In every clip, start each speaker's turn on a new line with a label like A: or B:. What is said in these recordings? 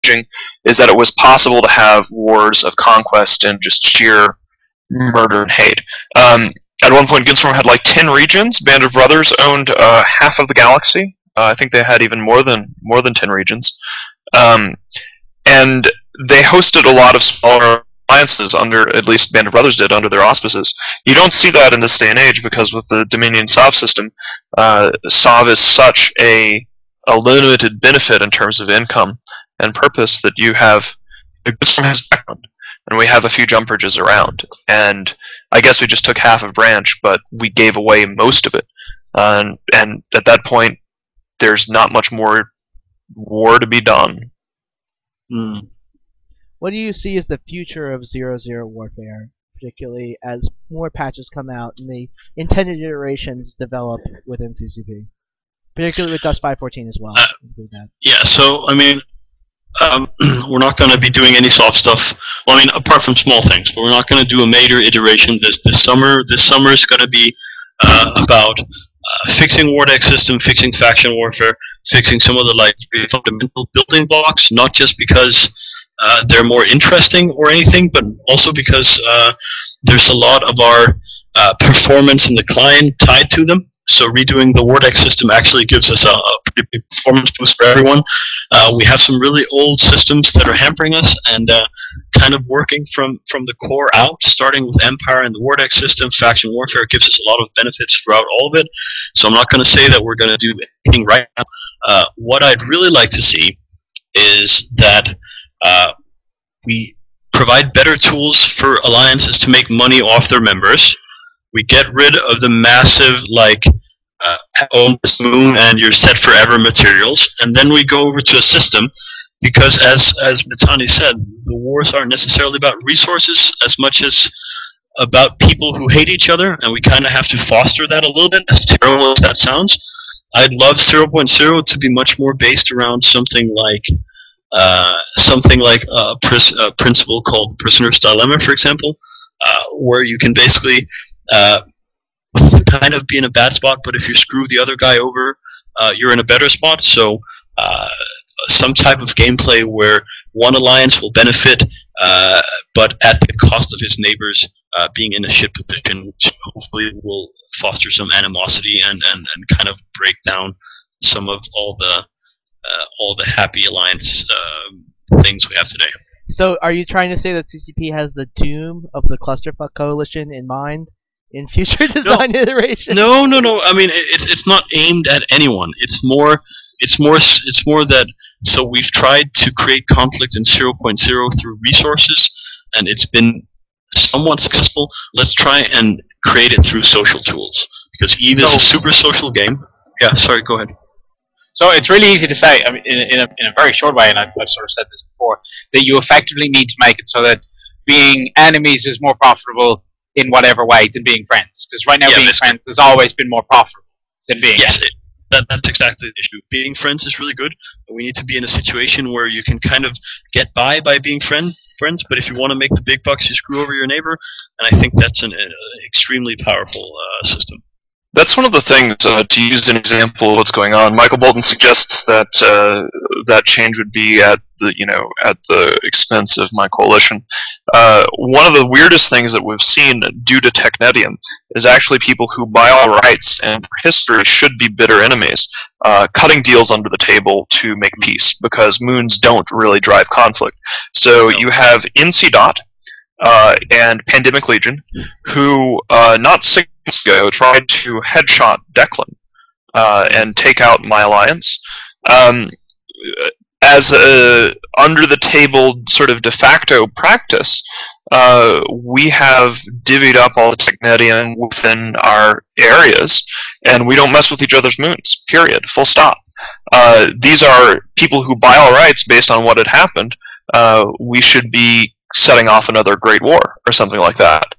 A: raging is that it was possible to have wars of conquest and just sheer murder and hate. At one point, Ginstorm had like 10 regions. Band of Brothers owned half of the galaxy. I think they had even more than 10 regions. And they hosted a lot of smaller alliances under, at least Band of Brothers did, under their auspices. You don't see that in this day and age because with the Dominion SOV system, SOV is such a limited benefit in terms of income and purpose that you have, Ginstorm has background, and we have a few jump bridges around. And I guess we just took half of Branch, but we gave away most of it. And at that point, there's not much more war to be done.
B: What do you see as the future of 0-0 warfare, particularly as more patches come out and the intended iterations develop within CCP? Particularly with Dust 514 as well.
C: Yeah, so, I mean, we're not going to be doing any soft stuff. Well, I mean, apart from small things, but we're not going to do a major iteration this summer. This summer is going to be about fixing Wardex system, fixing faction warfare, fixing some of the like fundamental building blocks, not just because they're more interesting or anything, but also because there's a lot of our performance in the client tied to them. So redoing the Wardex system actually gives us a pretty big performance boost for everyone. We have some really old systems that are hampering us, and kind of working from the core out, starting with Empire and the Wardex system, faction warfare gives us a lot of benefits throughout all of it. So I'm not going to say that we're going to do anything right now. What I'd really like to see is that we provide better tools for alliances to make money off their members. We get rid of the massive, like, own this moon and you're set forever materials, and then we go over to a system, because as Mittani said, the wars aren't necessarily about resources as much as about people who hate each other, and we kind of have to foster that a little bit, as terrible as that sounds. I'd love 0.0 to be much more based around something like a principle called Prisoner's Dilemma, for example, where you can basically kind of be in a bad spot, but if you screw the other guy over, you're in a better spot. So some type of gameplay where one alliance will benefit, but at the cost of his neighbors being in a shit position, which hopefully will foster some animosity and kind of break down some of all the happy alliance things we have today.
B: So are you trying to say that CCP has the doom of the Clusterfuck Coalition in mind in future design iterations?
C: No. I mean, it's not aimed at anyone. It's more that, so we've tried to create conflict in 0.0 through resources, and it's been somewhat successful. Let's try and create it through social tools, because EVE is a super social game. Yeah, sorry, go ahead.
D: So it's really easy to say, I mean, in a very short way, and I've sort of said this before, that you effectively need to make it so that being enemies is more profitable in whatever way than being friends. Because right now being friends has always been more profitable than being enemies.
C: That's exactly the issue. Being friends is really good, but we need to be in a situation where you can kind of get by being friends, but if you want to make the big bucks, you screw over your neighbor, and I think that's an extremely powerful system.
A: That's one of the things, to use an example of what's going on. Michael Bolton suggests that that change would be at the expense of my coalition. One of the weirdest things that we've seen due to Technetium is actually people who, by all rights and for history, should be bitter enemies, cutting deals under the table to make peace, because moons don't really drive conflict. So you have NC Dot and Pandemic Legion, who not 6 months ago tried to headshot Declan and take out my alliance. As a under-the-table sort of de facto practice, we have divvied up all the Technetium within our areas, and we don't mess with each other's moons, period, full stop. These are people who, by all rights, based on what had happened, we should be setting off another great war, or something like that.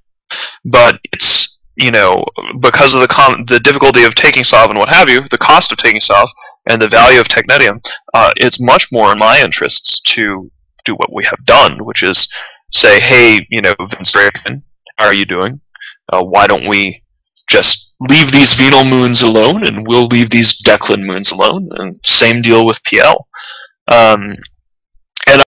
A: But it's, because of the difficulty of taking SOV and what have you, the cost of taking SOV, and the value of Technetium, it's much more in my interests to do what we have done, which is say, hey, Vince Draken, how are you doing? Why don't we just leave these venal moons alone, and we'll leave these Declan moons alone, and same deal with PL.